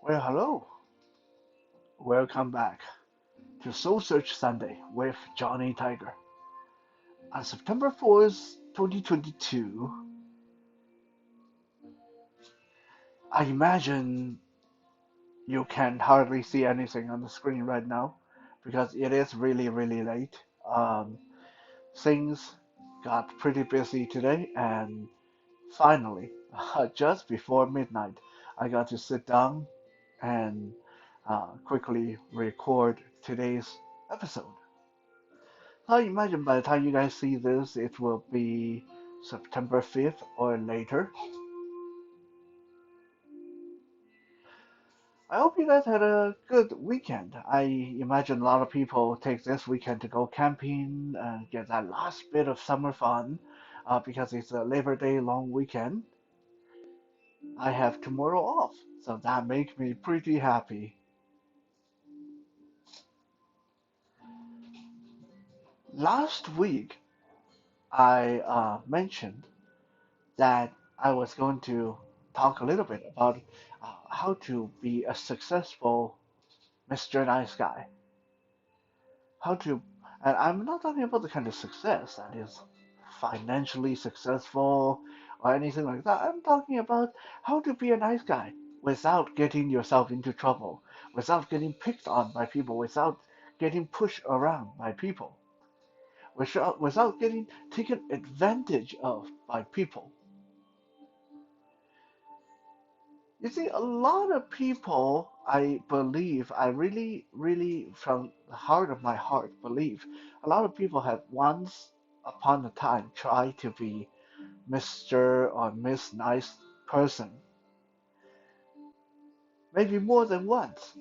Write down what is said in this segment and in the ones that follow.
Well, hello. Welcome back to Soul Search Sunday with Johnny Tiger. On September 4th, 2022, I imagine you can hardly see anything on the screen right now because it is really, really late. Um, Things got pretty busy today, and finally, just before midnight, I got to sit down and quickly record today's episode. I imagine by the time you guys see this, it will be September 5th or later. I hope you guys had a good weekend. I imagine a lot of people take this weekend to go camping and get that last bit of summer fun because it's a Labor Day long weekend. I have tomorrow off, so that makes me pretty happy. Last week, I mentioned that I was going to talk a little bit about how to be a successful Mr. Nice Guy. How to, and I'm not talking about the kind of success that is financially successful or anything like that. I'm talking about how to be a nice guy without getting yourself into trouble, without getting picked on by people, without getting pushed around by people, without getting taken advantage of by people. You see, a lot of people, I believe, I really, really, from the heart of my heart, believe a lot of people have once upon a time tried to be Mr. or Miss Nice person, maybe more than once.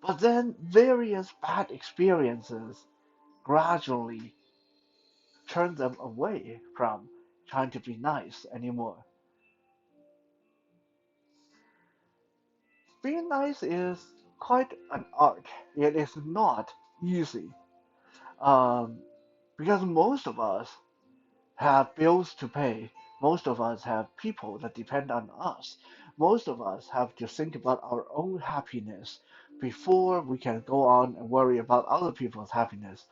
But then various bad experiences gradually turn them away from trying to be nice anymore. Being nice is quite an art. It is not easy. Um, because most of us have bills to pay. Most of us have people that depend on us. Most of us have to think about our own happiness before we can go on and worry about other people's happiness.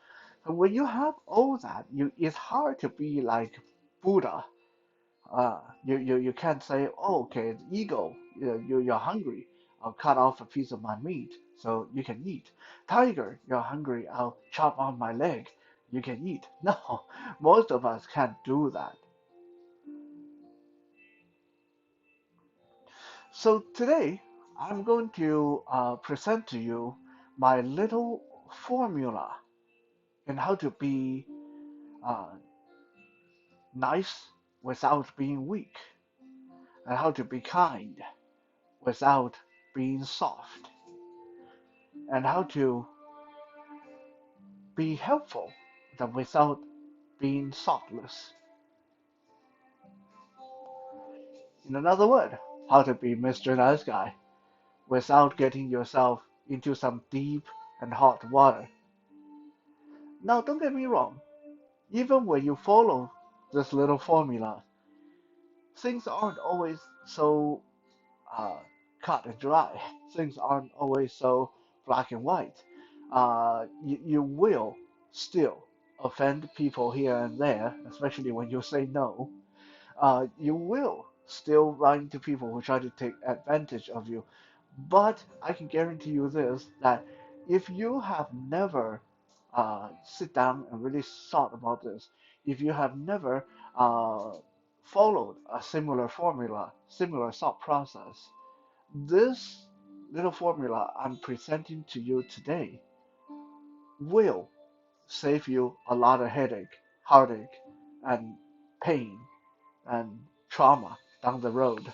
So when you have all that, it's hard to be like Buddha. You can't say, oh, okay, ego, you're hungry. I'll cut off a piece of my meat so you can eat. Tiger, you're hungry. I'll chop off my leg. You can eat. No, most of us can't do that. So today, I'm going to present to you my little formula in how to be uh, nice without being weak, and how to be kind without being soft, and how to be helpful without being thoughtless. In another word, how to be Mr. Nice Guy without getting yourself into some deep and hot water. Now, don't get me wrong, even when you follow this little formula, things aren't always so uh, cut and dry. Things aren't always so black and white. You will still offend people here and there, especially when you say no. You will still run into people who try to take advantage of you. But I can guarantee you this, that if you have never sit down and really thought about this, if you have never followed a similar formula, similar thought process, this little formula I'm presenting to you today will save you a lot of headache, heartache, and pain and trauma down the road.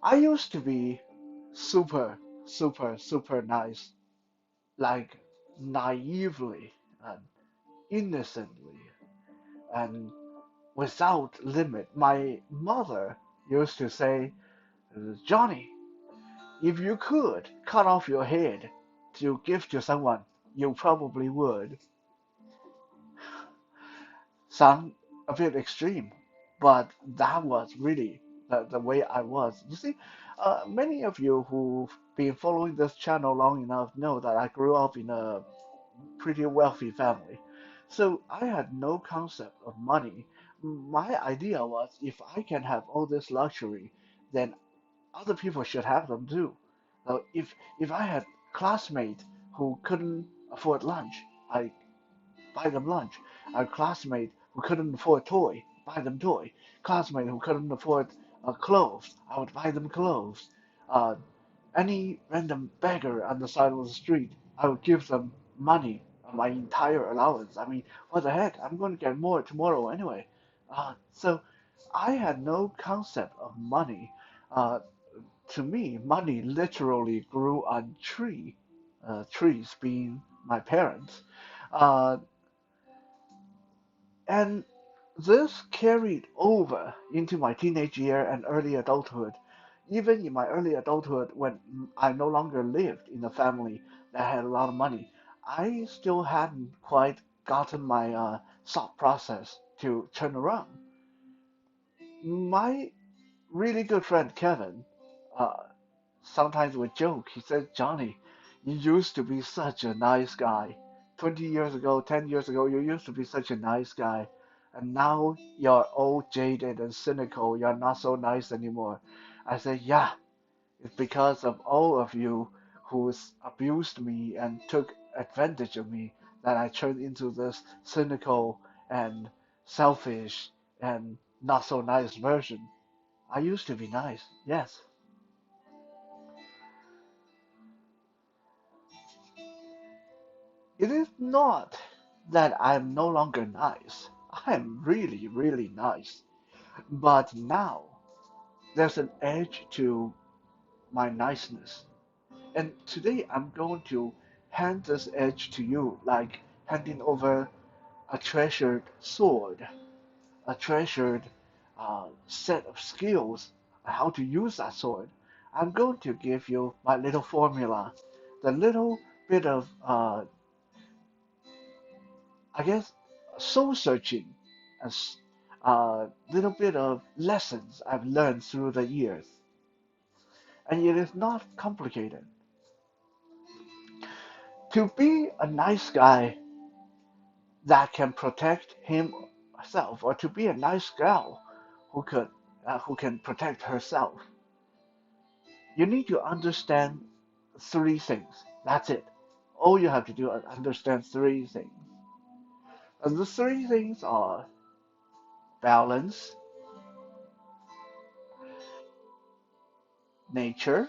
I used to be super, super, super nice, like naively and innocently and without limit. My mother used to say, Johnny, if you could cut off your head to give to someone, you probably would. Son, a bit extreme, but that was really the way I was. You see, many of you who've been following this channel long enough know that I grew up in a pretty wealthy family. So I had no concept of money. My idea was if I can have all this luxury, then other people should have them too. If I had classmates who couldn't afford lunch, I buy them lunch. A classmate who couldn't afford toy, buy them toy. Classmate who couldn't afford clothes, I would buy them clothes. Uh, any random beggar on the side of the street, I would give them money, my entire allowance. I mean, what the heck? I'm going to get more tomorrow anyway. So I had no concept of money. Uh, to me, money literally grew on trees being my parents. Uh, and this carried over into my teenage year and early adulthood. Even in my early adulthood, when I no longer lived in a family that had a lot of money, I still hadn't quite gotten my thought process to turn around. My really good friend Kevin, uh, sometimes we joke. He said, Johnny, you used to be such a nice guy. 20 years ago, 10 years ago, you used to be such a nice guy. And now you're all jaded and cynical. You're not so nice anymore. I said, yeah, it's because of all of you who's abused me and took advantage of me that I turned into this cynical and selfish and not so nice version. I used to be nice, yes. It is not that I'm no longer nice. I'm really, really nice. But now there's an edge to my niceness. And today I'm going to hand this edge to you like handing over a treasured sword, a treasured set of skills, how to use that sword. I'm going to give you my little formula, the little bit of I guess soul searching, a little bit of lessons I've learned through the years. And it is not complicated. To be a nice guy that can protect himself, or to be a nice girl who can protect herself, you need to understand three things. That's it. All you have to do is understand three things. And the three things are balance, nature,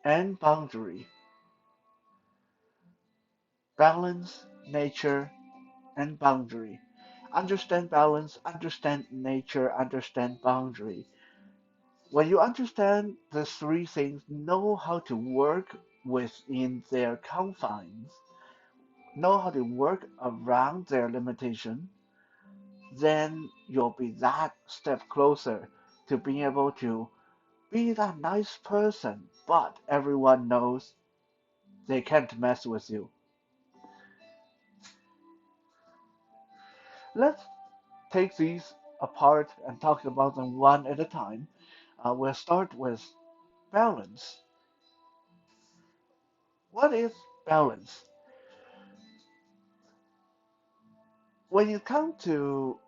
and boundary. Balance, nature, and boundary. Understand balance, understand nature, understand boundary. When you understand the three things, know how to work within their confines, know how to work around their limitation, then you'll be that step closer to being able to be that nice person, but everyone knows they can't mess with you. Let's take these apart and talk about them one at a time. We'll start with balance. What is balance? When you come to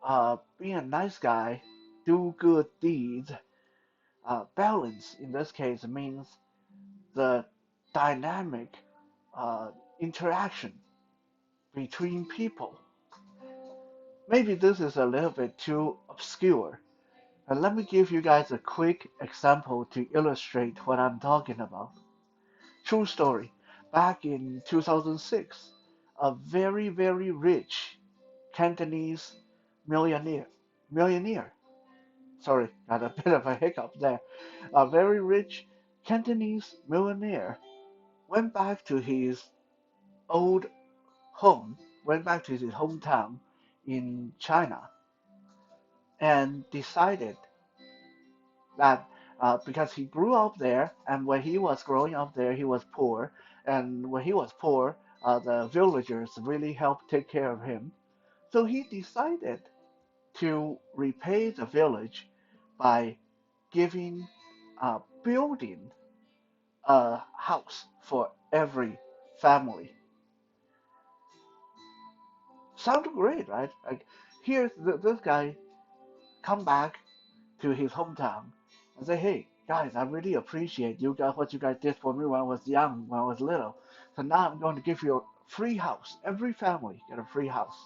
being a nice guy, do good deeds, balance in this case means the dynamic interaction between people. Maybe this is a little bit too obscure, and let me give you guys a quick example to illustrate what I'm talking about. True story. Back in 2006, a very, very rich Cantonese millionaire, millionaire, sorry, got a bit of a hiccup there. A very rich Cantonese millionaire went back to his old home, went back to his hometown in China and decided that because he grew up there, and when he was growing up there, he was poor, and when he was poor, the villagers really helped take care of him. So he decided to repay the village by giving, building a house for every family. Sounds great, right? Like here's this guy come back to his hometown and say, "Hey guys, I really appreciate you guys what you guys did for me when I was young, when I was little. So now I'm going to give you a free house. Every family get a free house.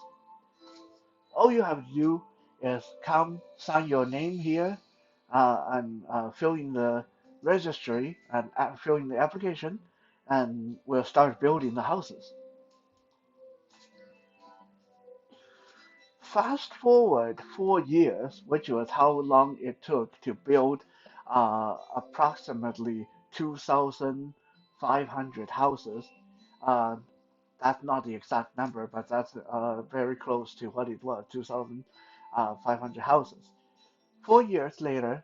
All you have to do is come sign your name here, and fill in the registry and fill in the application, and we'll start building the houses." Fast forward 4 years, which was how long it took to build, approximately 2,500 houses. Uh, that's not the exact number, but that's very close to what it was, 2,500 houses. 4 years later,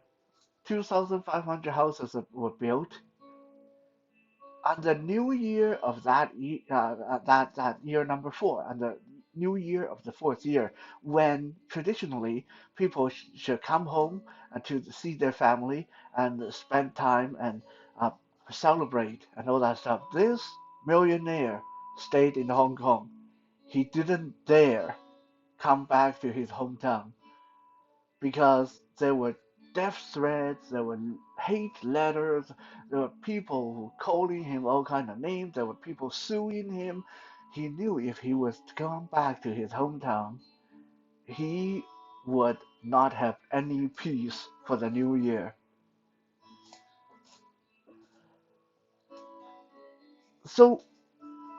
2,500 houses were built. On the new year of that year number four, on the new year of the fourth year, when traditionally people should come home to see their family and spend time and, uh, celebrate and all that stuff, this millionaire stayed in Hong Kong. He didn't dare come back to his hometown because there were death threats, there were hate letters, there were people calling him all kind of names, there were people suing him. He knew if he was to come back to his hometown, he would not have any peace for the new year. So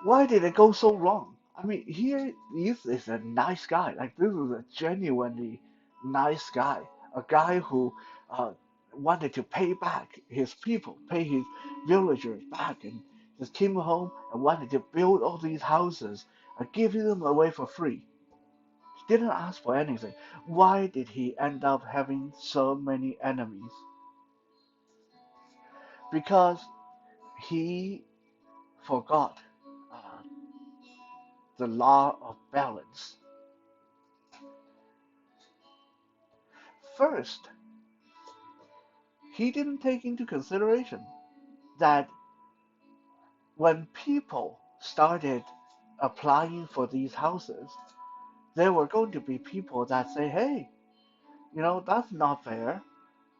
why did it go so wrong? I mean, here is a nice guy. Like this is a genuinely nice guy, a guy who, uh, wanted to pay back his people, pay his villagers back, and just came home and wanted to build all these houses and give them away for free. He didn't ask for anything. Why did he end up having so many enemies? Because he forgot, uh, the law of balance. First, he didn't take into consideration that when people started applying for these houses, there were going to be people that say, "Hey, that's not fair.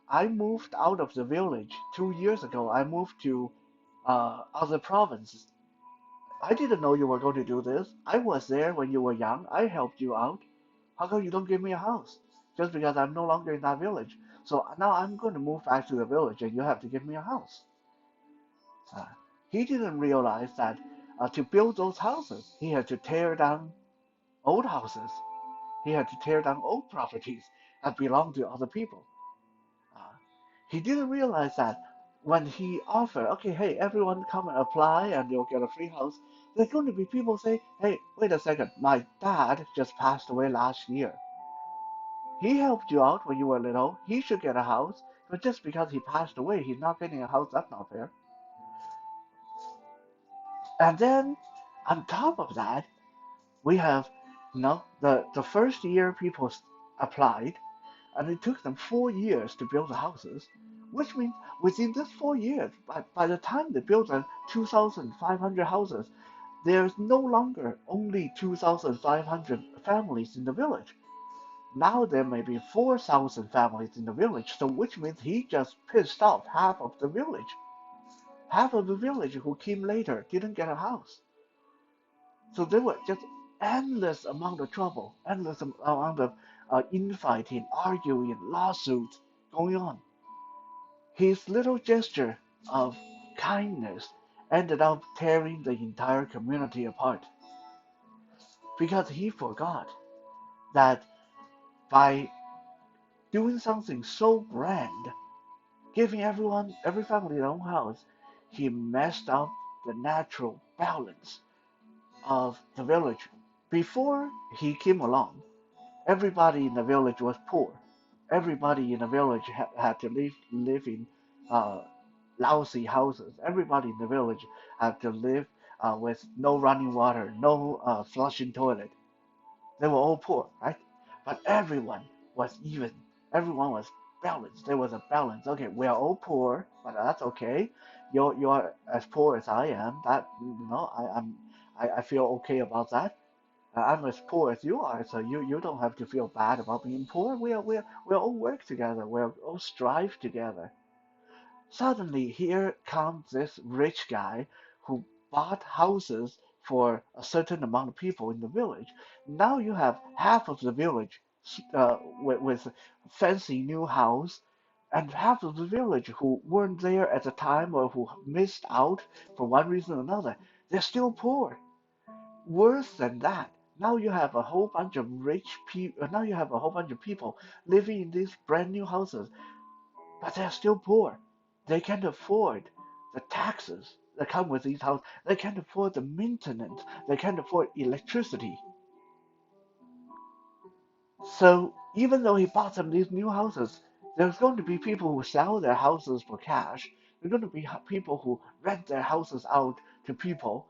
I moved out of the village 2 years ago. I moved to, other provinces. I didn't know you were going to do this. I was there when you were young. I helped you out. How come you don't give me a house? Just because I'm no longer in that village. So now I'm going to move back to the village and you have to give me a house." Uh, he didn't realize that, to build those houses, he had to tear down old houses. He had to tear down old properties that belonged to other people. Uh, he didn't realize that when he offered, "Okay, hey, everyone come and apply and you'll get a free house," there's going to be people say, "Hey, wait a second, my dad just passed away last year. He helped you out when you were little. He should get a house, but just because he passed away, he's not getting a house. That's not fair." And then on top of that, we have, the first year people applied, and it took them 4 years to build the houses, which means within this 4 years, by the time they built the 2,500 houses, there's no longer only 2,500 families in the village. Now there may be 4,000 families in the village, so which means he just pissed off half of the village. Half of the village who came later didn't get a house. So there were just endless amount of trouble, endless amount of, infighting, arguing, lawsuits going on. His little gesture of kindness ended up tearing the entire community apart because he forgot that by doing something so grand, giving every family their own house, he messed up the natural balance of the village. Before he came along, everybody in the village was poor. Everybody in the village had to live in, uh, lousy houses. Everybody in the village had to live, with no running water, no, flushing toilet. They were all poor, right? But everyone was even. Everyone was balanced. There was a balance. Okay, we are all poor, but that's okay. You're as poor as I am. That I feel okay about that. I'm as poor as you are, so you don't have to feel bad about being poor. We all work together. We all strive together. Suddenly, here comes this rich guy who bought houses for a certain amount of people in the village. Now you have half of the village with fancy new house, and half of the village who weren't there at the time or who missed out for one reason or another. They're still poor. Worse than that, now you have a whole bunch of rich people. Now you have a whole bunch of people living in these brand new houses, but they're still poor. They can't afford the taxes that come with these houses. They can't afford the maintenance. They can't afford electricity. So even though he bought them these new houses, there's going to be people who sell their houses for cash. There's going to be people who rent their houses out to people.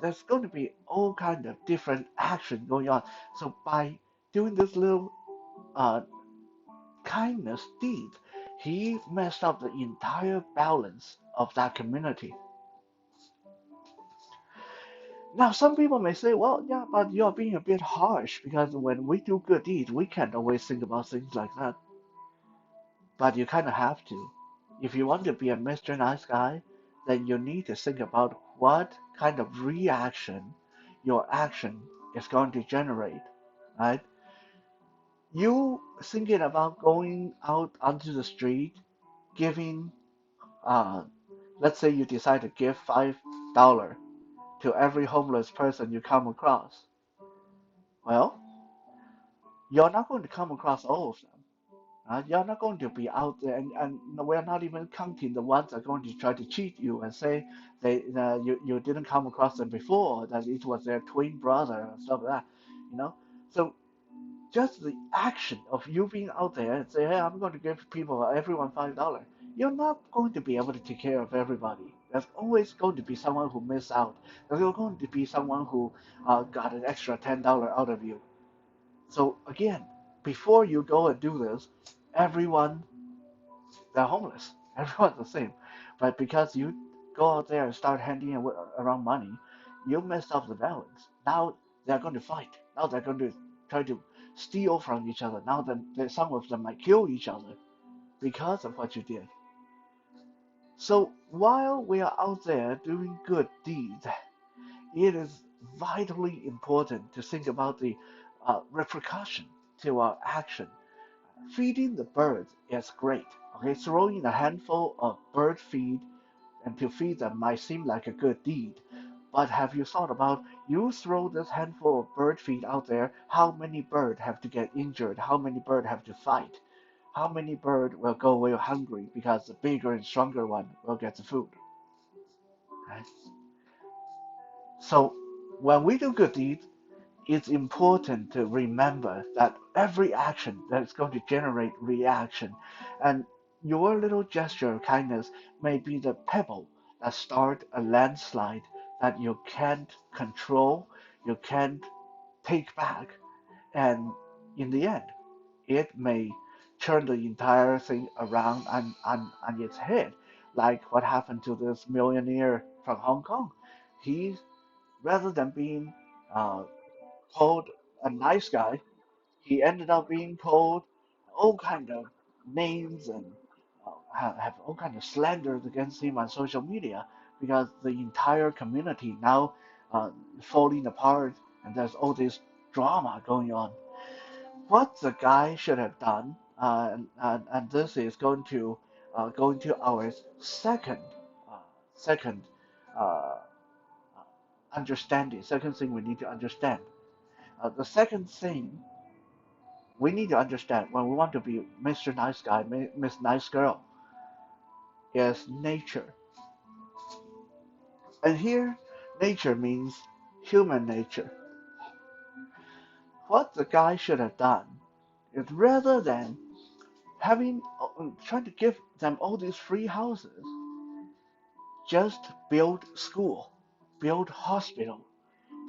There's going to be all kind of different action going on. So by doing this little uh, kindness deed, he messed up the entire balance of that community. Now, some people may say, well, yeah, but you're being a bit harsh because when we do good deeds, we can't always think about things like that. But you kind of have to. If you want to be a Mr. Nice Guy, then you need to think about what kind of reaction your action is going to generate, right? You thinking about going out onto the street, giving uh, let's say you decide to give $5 to every homeless person you come across. Well, you're not going to come across all of them. Right? You're not going to be out there, and we're not even counting the ones that are going to try to cheat you and say you didn't come across them before, that it was their twin brother and stuff like that. You know, so just the action of you being out there and say, hey, I'm going to give people, everyone $5, you're not going to be able to take care of everybody. There's always going to be someone who missed out. There's going to be someone who got an extra $10 out of you. So again, before you go and do this, everyone, they're homeless. Everyone's the same. But because you go out there and start handing around money, you mess up the balance. Now they're going to fight. Now they're going to try to steal from each other. Now some of them might kill each other because of what you did. So while we are out there doing good deeds, it is vitally important to think about the repercussion to our action. Feeding the birds is great. Okay, throwing a handful of bird feed and to feed them might seem like a good deed. But have you thought about you throw this handful of bird feed out there, how many birds have to get injured? How many birds have to fight? How many birds will go away hungry because the bigger and stronger one will get the food? Right? So when we do good deeds, it's important to remember that every action that is going to generate reaction, and your little gesture of kindness may be the pebble that start a landslide that you can't control, you can't take back, and in the end, it may turn the entire thing around on its head, like what happened to this millionaire from Hong Kong. He, rather than being uh, called a nice guy, he ended up being called all kind of names and have all kind of slanders against him on social media because the entire community now falling apart and there's all this drama going on. What the guy should have done, and this is going to our uh, second uh, understanding, second thing we need to understand. The second thing we need to understand when we want to be Mr. Nice Guy, Miss Nice Girl, is nature. And here, nature means human nature. What the guy should have done is rather than trying to give them all these free houses, just build school, build hospital,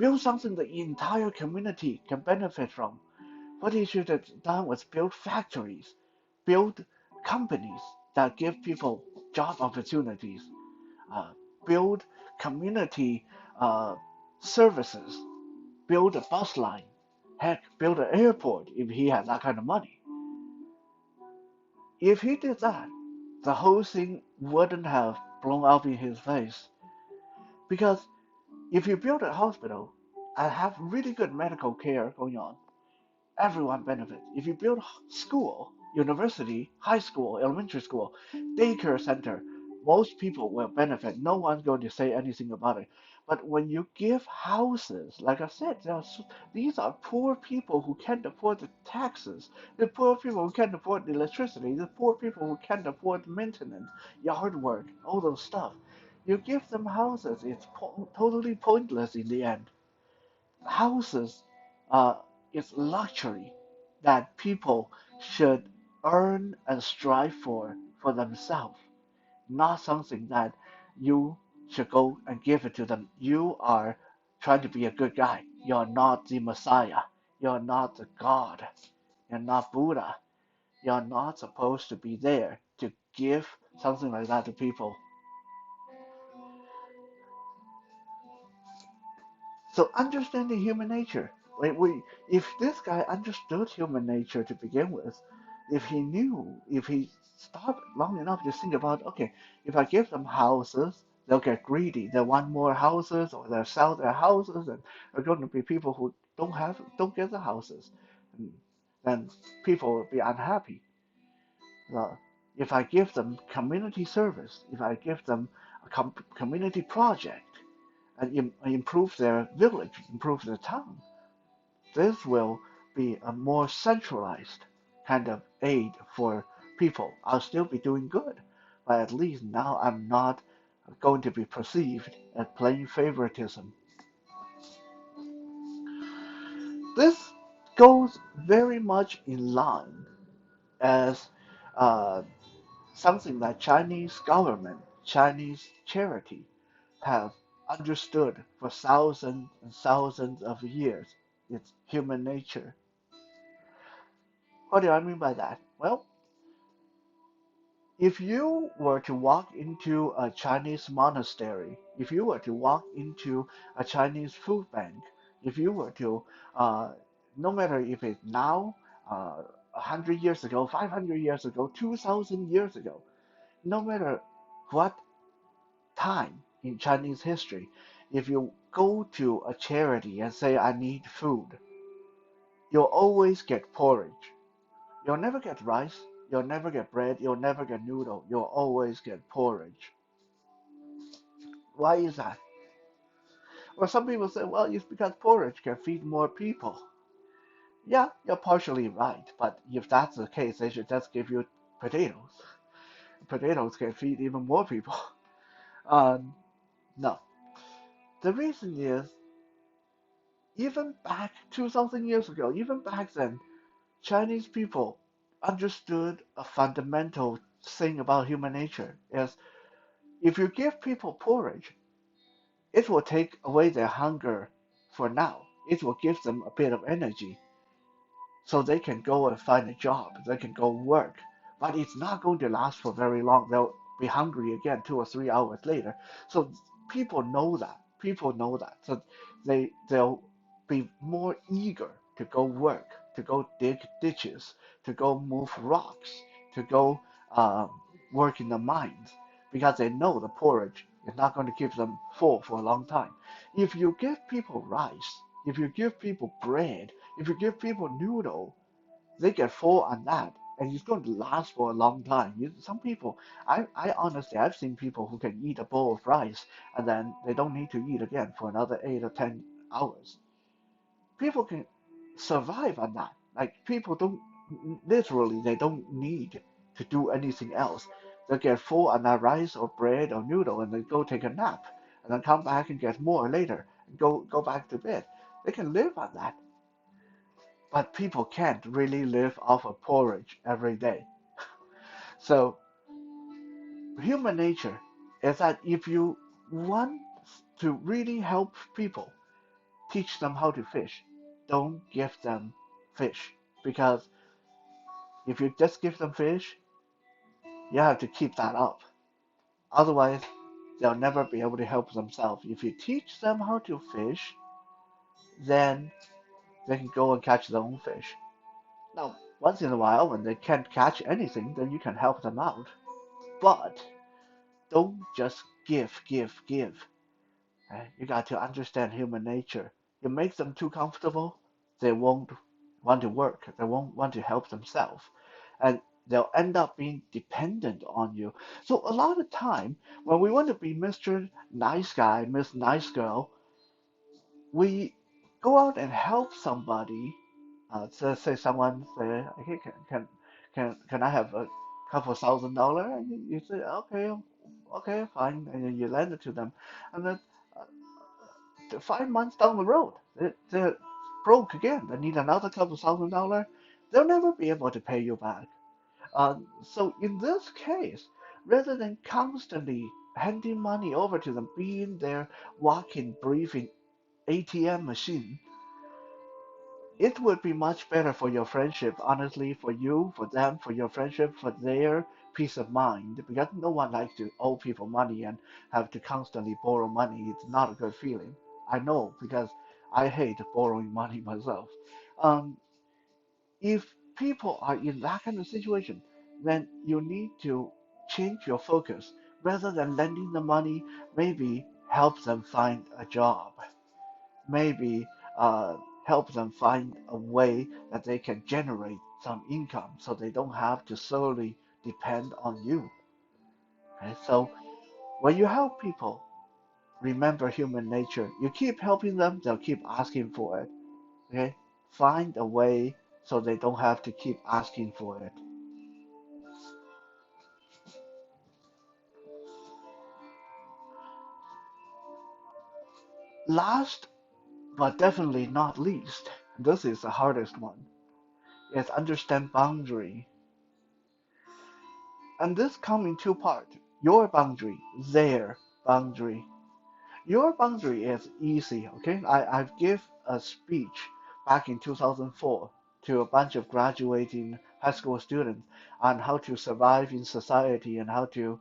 Build something the entire community can benefit from. What he should have done was build factories, build companies that give people job opportunities, uh, build community uh, services, build a bus line, heck, build an airport if he had that kind of money. If he did that, the whole thing wouldn't have blown up in his face. Because if you build a hospital and have really good medical care going on, everyone benefits. If you build school, university, high school, elementary school, daycare center, most people will benefit. No one's going to say anything about it. But when you give houses, like I said, these are poor people who can't afford the taxes. The poor people who can't afford the electricity. The poor people who can't afford maintenance, yard work, all those stuff. You give them houses, it's totally pointless in the end. Houses uh, is luxury that people should earn and strive for themselves, not something that you should go and give it to them. You are trying to be a good guy. You're not the Messiah. You're not the God. You're not Buddha. You're not supposed to be there to give something like that to people. So understanding human nature. If this guy understood human nature to begin with, if he knew, if he stopped long enough to think about, okay, if I give them houses, they'll get greedy. They want more houses, or they'll sell their houses, and there are going to be people who don't get the houses, and then people will be unhappy. Uh, if I give them community service, if I give them a community project, and improve their village, improve their town. This will be a more centralized kind of aid for people. I'll still be doing good, but at least now I'm not going to be perceived as playing favoritism. This goes very much in line as uh, something that Chinese government, Chinese charity have understood for thousands and thousands of years. It's human nature. What do I mean by that? Well, if you were to walk into a Chinese monastery, if you were to walk into a Chinese food bank, if you were to, uh, no matter if it's now, 100 years ago, 500 years ago, 2,000 years ago, no matter what time in Chinese history, if you go to a charity and say, I need food, you'll always get porridge. You'll never get rice, you'll never get bread, you'll never get noodle, you'll always get porridge. Why is that? Well, some people say, well, it's because porridge can feed more people. Yeah, you're partially right, but if that's the case, they should just give you potatoes. Potatoes can feed even more people. No. The reason is, even back 2,000 years ago, even back then, Chinese people understood a fundamental thing about human nature is if you give people porridge, it will take away their hunger for now. It will give them a bit of energy so they can go and find a job, they can go work. But it's not going to last for very long. They'll be hungry again 2 or 3 hours later. So people know that. People know that. So they'll be more eager to go work, to go dig ditches, to go move rocks, to go um, work in the mines, because they know the porridge is not going to keep them full for a long time. If you give people rice, if you give people bread, if you give people noodle, they get full on that, and it's going to last for a long time. Some people, I honestly, I've seen people who can eat a bowl of rice and then they don't need to eat again for another 8 or 10 hours. People can survive on that. Like people don't literally, they don't need to do anything else. They get full on that rice or bread or noodle, and they go take a nap, and then come back and get more later, and go back to bed. They can live on that. But people can't really live off of porridge every day. So human nature is that if you want to really help people, teach them how to fish. Don't give them fish because if you just give them fish, you have to keep that up. Otherwise, they'll never be able to help themselves. If you teach them how to fish, then they can go and catch their own fish. Now, once in a while, when they can't catch anything, then you can help them out. But don't just give, give, give. You got to understand human nature. You make them too comfortable, they won't want to work. They won't want to help themselves. And they'll end up being dependent on you. So a lot of time, when we want to be Mr. Nice Guy, Miss Nice Girl, we go out and help somebody. So say someone say, "Hey, can I have a couple $1,000?" And you say, "Okay, okay, fine," and then you lend it to them, and then 5 months down the road, they're broke again. They need another couple $1,000. They'll never be able to pay you back. So in this case, rather than constantly handing money over to them, being their walking, breathing ATM machine, it would be much better for your friendship, honestly, for you, for them, for your friendship, for their peace of mind, because no one likes to owe people money and have to constantly borrow money. It's not a good feeling. I know because I hate borrowing money myself. Um, if people are in that kind of situation, then you need to change your focus. Rather than lending the money, maybe help them find a job, maybe uh, help them find a way that they can generate some income so they don't have to solely depend on you. Okay? So when you help people, remember human nature. You keep helping them, they'll keep asking for it. Okay? Find a way so they don't have to keep asking for it. Last but definitely not least, this is the hardest one, is understand boundary. And this comes in two parts. Your boundary, their boundary. Your boundary is easy, okay? I've give a speech back in 2004 to a bunch of graduating high school students on how to survive in society and how to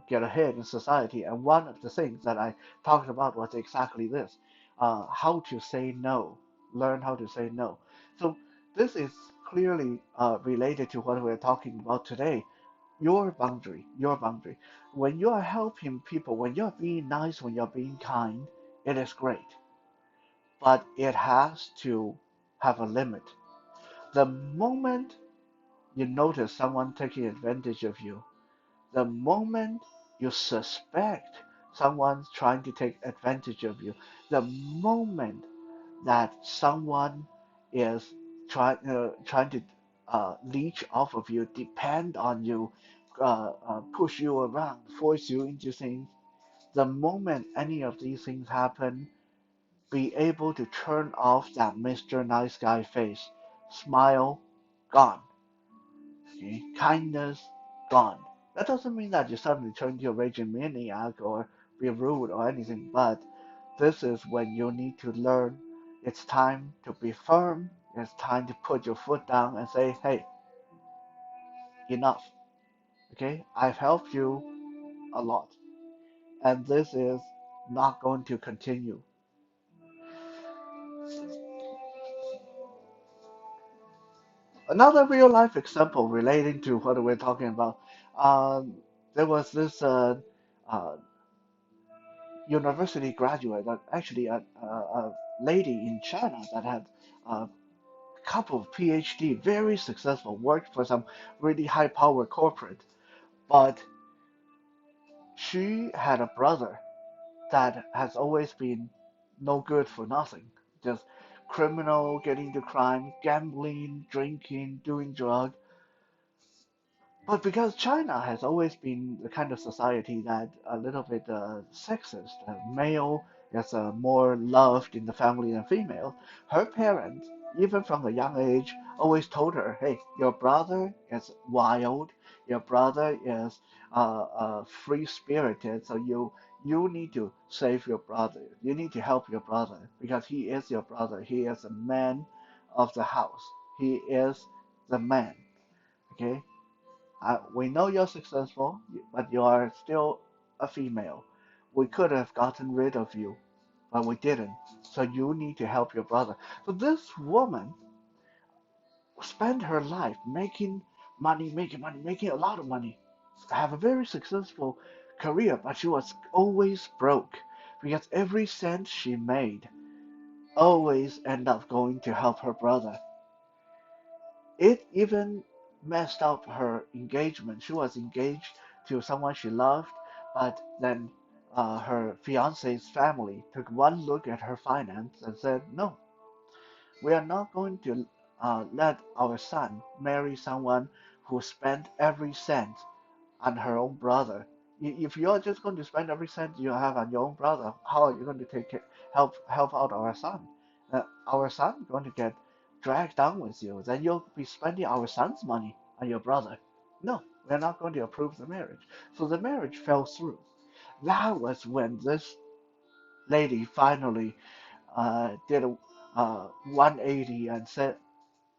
get ahead in society. And one of the things that I talked about was exactly this, how to say no, learn how to say no. So this is clearly related to what we're talking about today, your boundary, your boundary. When you are helping people, when you're being nice, when you're being kind, it is great, but it has to have a limit. The moment you notice someone taking advantage of you, the moment you suspect someone's trying to take advantage of you, the moment that someone is trying to leech off of you, depend on you, push you around, force you into things. The moment any of these things happen, be able to turn off that Mr. Nice Guy face, smile, gone. Okay? Kindness, gone. That doesn't mean that you suddenly turn into a raging maniac or be rude or anything, but this is when you need to learn it's time to be firm, it's time to put your foot down and say, hey, enough. Okay? I've helped you a lot, and this is not going to continue. Another real life example relating to what we're talking about. Um, there was this uh, university graduate, actually a lady in China that had a couple of PhD, very successful, worked for some really high power corporate, but she had a brother that has always been no good for nothing, just criminal, getting into crime, gambling, drinking, doing drugs. But because China has always been the kind of society that a little bit sexist, male is more loved in the family than female, her parents, even from a young age, always told her, "Hey, your brother is wild. Your brother is free-spirited. So You need to save your brother. You need to help your brother because he is your brother. He is the man of the house. He is the man. Okay? We know you're successful, but you are still a female. We could have gotten rid of you, but we didn't. So you need to help your brother. So this woman spent her life making money, making a lot of money, have a very successful career, but she was always broke because every cent she made always ended up going to help her brother. It even messed up her engagement. She was engaged to someone she loved, but then her fiance's family took one look at her finance and said, "No, we are not going to let our son marry someone who spent every cent on her own brother. If you're just going to spend every cent you have on your own brother, how are you going to help out our son? Our son going to get dragged down with you. Then you'll be spending our son's money on your brother. No, we're not going to approve the marriage." So the marriage fell through. That was when this lady finally did a 180 and said,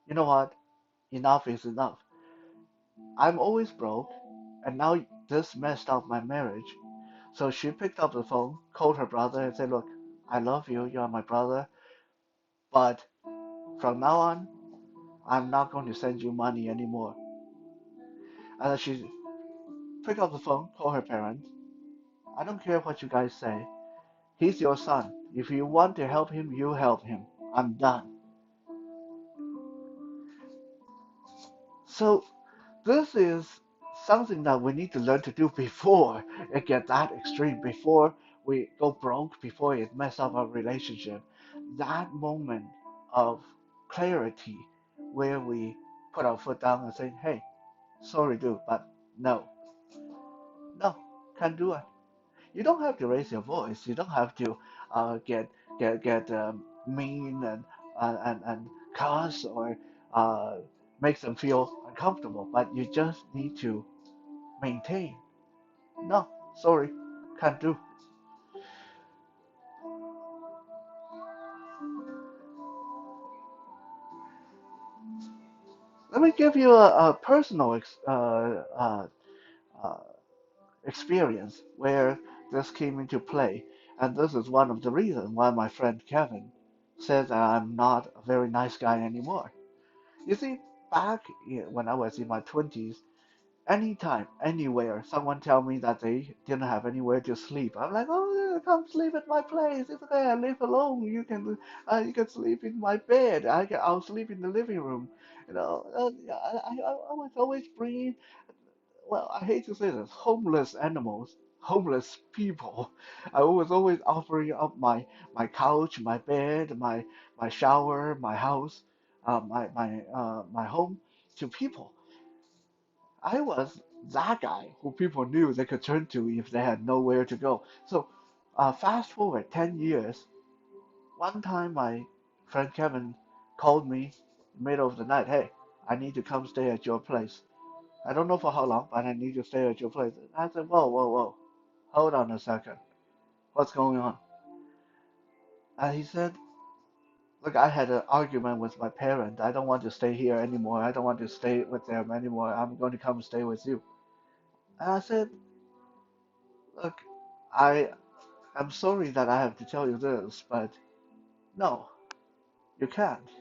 "You know what? Enough is enough. I'm always broke, and now this messed up my marriage." So she picked up the phone, called her brother, and said, "Look, I love you. You are my brother, but from now on, I'm not going to send you money anymore." And then she picked up the phone, called her parents. "I don't care what you guys say. He's your son. If you want to help him, you help him. I'm done." So this is something that we need to learn to do before it gets that extreme, before we go broke, before it mess up our relationship. That moment of clarity where we put our foot down and say, "Hey, sorry, dude, but no, no, can't do it." You don't have to raise your voice. You don't have to get mean and cuss or uh, make them feel uncomfortable. But you just need to maintain. "No, sorry, can't do." Let me give you a personal uh, experience where this came into play, and this is one of the reasons why my friend Kevin said that I'm not a very nice guy anymore. You see, when I was in my 20s, anytime, anywhere, someone tell me that they didn't have anywhere to sleep, I'm like, "Oh, yeah, come sleep at my place. It's okay. I live alone. You can sleep in my bed. I'll sleep in the living room." Yeah, I was always bringing, well, I hate to say this, homeless animals, homeless people. I was always offering up my couch, my bed, my shower, my house, my home to people. I was that guy who people knew they could turn to if they had nowhere to go. So, fast forward 10 years, one time my friend Kevin called me in the middle of the night, "Hey, I need to come stay at your place. I don't know for how long, but I need to stay at your place." I said, "Whoa, whoa, whoa. Hold on a second. What's going on?" And he said, "Look, I had an argument with my parents. I don't want to stay here anymore. I don't want to stay with them anymore. I'm going to come stay with you." And I said, "Look, I I'm sorry that I have to tell you this, but no, you can't."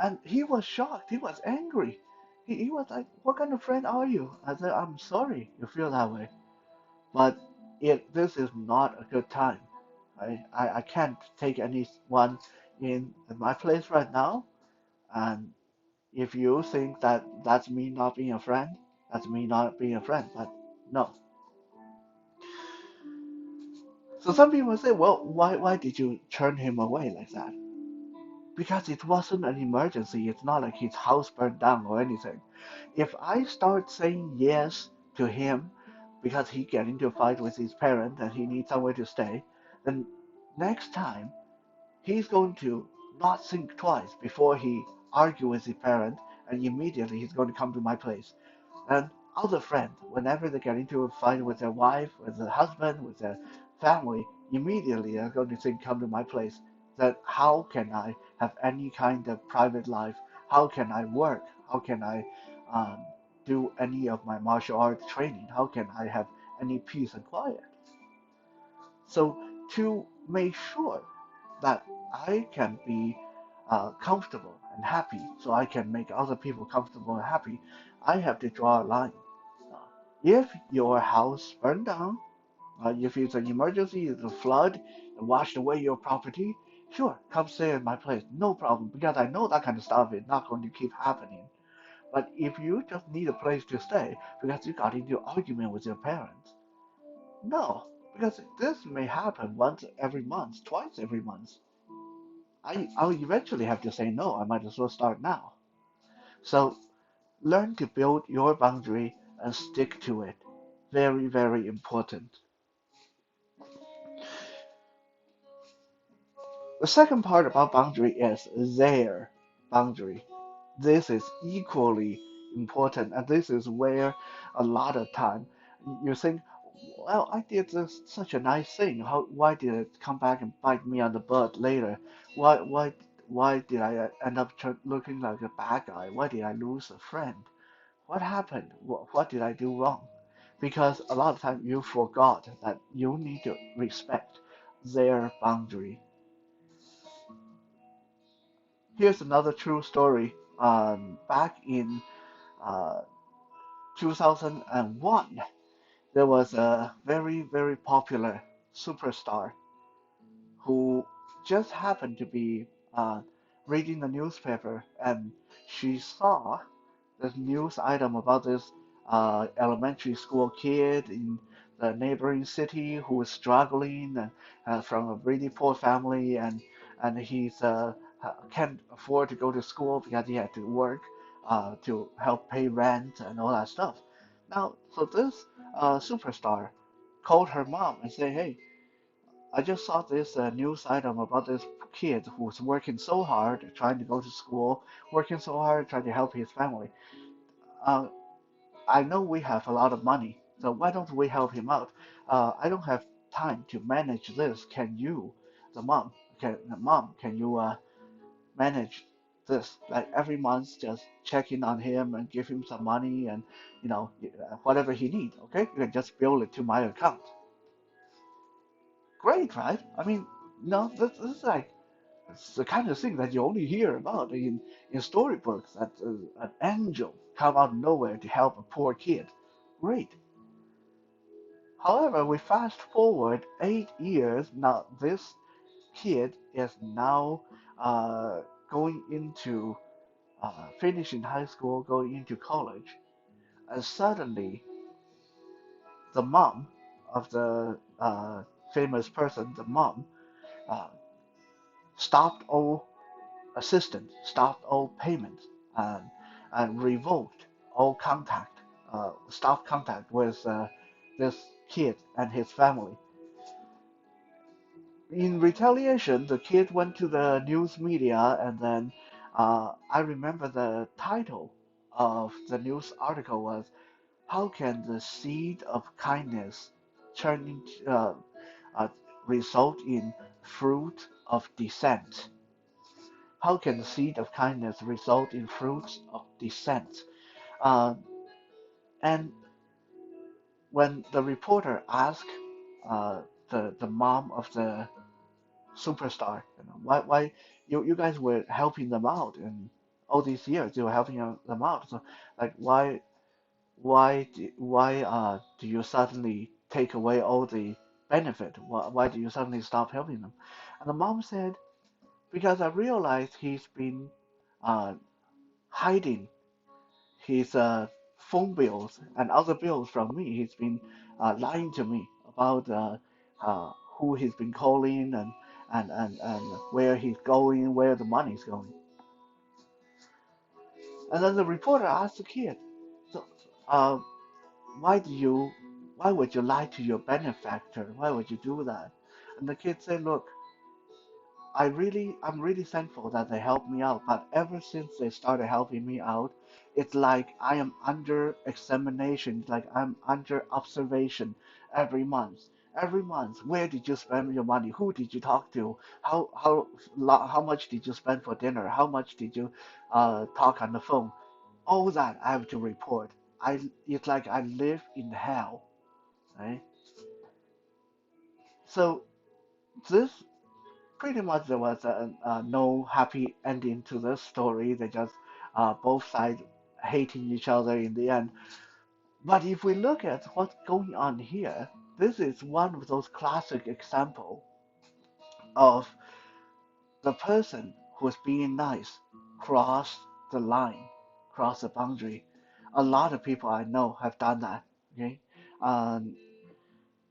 And he was shocked. He was angry. He was like, "What kind of friend are you?" I said, "I'm sorry you feel that way, but this is not a good time. I can't take anyone in my place right now. And if you think that that's me not being a friend, that's me not being a friend. But no." So some people say, "Well, why did you turn him away like that?" Because it wasn't an emergency. It's not like his house burned down or anything. If I start saying yes to him because he get into a fight with his parent and he needs somewhere to stay, then next time he's going to not think twice before he argue with his parent, and immediately he's going to come to my place. And other friends, whenever they get into a fight with their wife, with their husband, with their family, immediately are going to think, come to my place. That how can I have any kind of private life? How can I work? How can I um, do any of my martial arts training? How can I have any peace and quiet? So to make sure that I can be comfortable and happy, so I can make other people comfortable and happy, I have to draw a line. Uh, if your house burned down, if it's an emergency, it's a flood, and washed away your property, sure, come stay in my place, no problem, because I know that kind of stuff is not going to keep happening. But if you just need a place to stay because you got into an argument with your parents, no, because this may happen once every month, twice every month. I'll eventually have to say no. I might as well start now. So learn to build your boundary and stick to it. Very, very important. The second part about boundary is their boundary. This is equally important, and this is where a lot of time you think, well, I did this such a nice thing. Why did it come back and bite me on the butt later? Why did I end up looking like a bad guy? Why did I lose a friend? What happened? What did I do wrong? Because a lot of time you forgot that you need to respect their boundary. Here's another true story. Back in uh, 2001, there was a very, very popular superstar who just happened to be reading the newspaper, and she saw this news item about this elementary school kid in the neighboring city who was struggling from a really poor family, and he's can't afford to go to school because he had to work to help pay rent and all that stuff. Now, so this superstar called her mom and said, "Hey, I just saw this news item about this kid who's working so hard, trying to go to school, working so hard, trying to help his family. Uh, I know we have a lot of money, so why don't we help him out? I don't have time to manage this. Can you, the mom, can you manage this? Like every month, just check in on him and give him some money and whatever he needs. Okay, you can just bill it to my account. Great, right? I mean, no, this is like it's the kind of thing that you only hear about in storybooks that an angel come out of nowhere to help a poor kid. Great. However, we fast forward 8 years. Now, this kid is now uh, going into finishing high school, going into college, and suddenly the mom of the famous person, the mom, uh, stopped all assistance, stopped all payments, and revoked all contact, stopped contact with this kid and his family. In retaliation, the kid went to the news media, and then I remember the title of the news article was "How can the seed of kindness turn into uh, result in fruit of dissent?" How can the seed of kindness result in fruits of dissent? Uh, and when the reporter asked the mom of the superstar, why you guys were helping them out and all these years you were helping them out, so like why do you suddenly take away all the benefit? Why do you suddenly stop helping them? And the mom said, because I realized he's been uh, hiding his phone bills and other bills from me. He's been lying to me about who he's been calling and where he's going, where the money's going. And then the reporter asked the kid, so, uh, why do you, why would you lie to your benefactor? Why would you do that? And the kid said, look, I'm really thankful that they helped me out. But ever since they started helping me out, it's like I am under examination, like I'm under observation every month. Every month, where did you spend your money? Who did you talk to? How much did you spend for dinner? How much did you talk on the phone? All that I have to report. It's like I live in hell, right? So this pretty much there was no happy ending to this story. They just both sides hating each other in the end. But if we look at what's going on here, this is one of those classic example of the person who's being nice cross the line, cross the boundary. A lot of people I know have done that. Okay, um,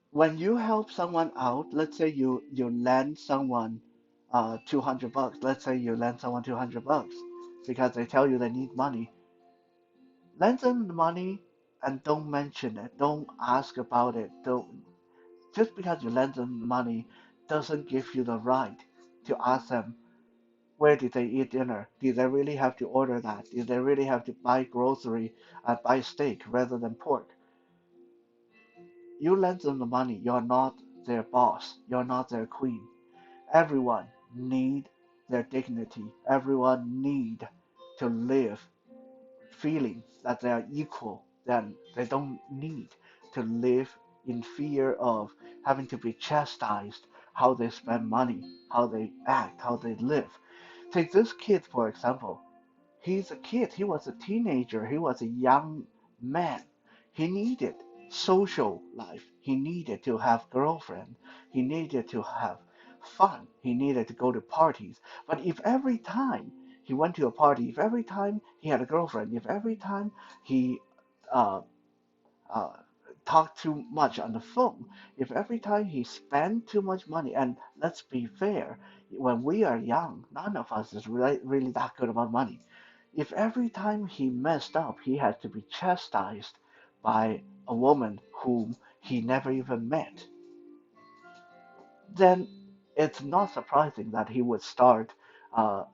when you help someone out, let's say you lend someone $200. Let's say you lend someone $200 because they tell you they need money. Lend them the money and don't mention it. Don't ask about it. Don't just because you lend them the money doesn't give you the right to ask them where did they eat dinner? Did they really have to order that? Did they really have to buy grocery, buy steak rather than pork? You lend them the money. You're not their boss. You're not their queen. Everyone need their dignity. Everyone need to live feeling that they are equal. Then they don't need to live in fear of having to be chastised how they spend money, how they act, how they live. Take this kid for example. He's a kid. He was a teenager. He was a young man. He needed social life. He needed to have girlfriend. He needed to have fun. He needed to go to parties. But if every time he went to a party, if every time he had a girlfriend, if every time he uh, uh, talk too much on the phone, if every time he spend too much money, and let's be fair, when we are young, none of us is really that good about money. If every time he messed up, he had to be chastised by a woman whom he never even met, then it's not surprising that he would start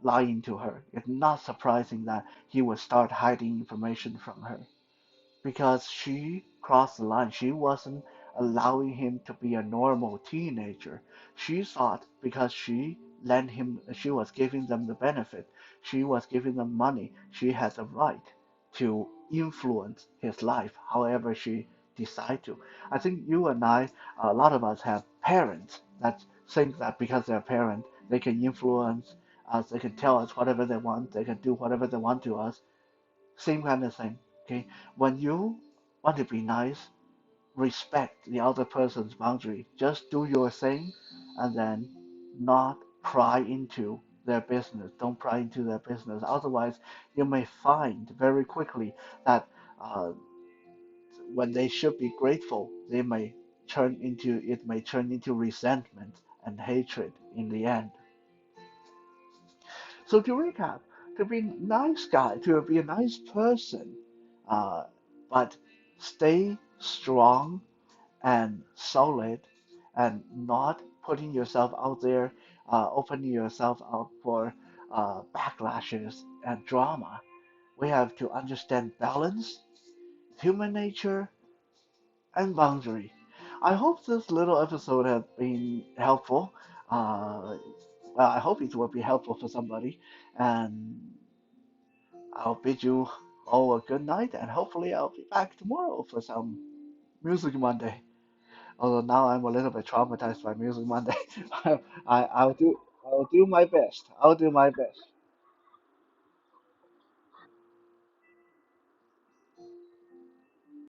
lying to her. It's not surprising that he would start hiding information from her because she crossed the line. She wasn't allowing him to be a normal teenager. She thought because she was giving them the benefit, she was giving them money, she had the right to influence his life however she decided to. I think you and I, a lot of us have parents that think that because they're parents, they can influence us, they can tell us whatever they want, they can do whatever they want to us. Same kind of thing. Okay, when you want to be nice, respect the other person's boundary. Just do your thing, and then not pry into their business. Don't pry into their business. Otherwise, you may find very quickly that uh, when they should be grateful, it may turn into resentment and hatred in the end. So to recap, to be a nice guy, to be a nice person, uh, but stay strong and solid and not putting yourself out there, opening yourself up for backlashes and drama. We have to understand balance, human nature, and boundary. I hope this little episode has been helpful. Uh, well, I hope it will be helpful for somebody. And I'll bid you all a good night, and hopefully I'll be back tomorrow for some Music Monday. Although now I'm a little bit traumatized by Music Monday, I'll do my best. I'll do my best.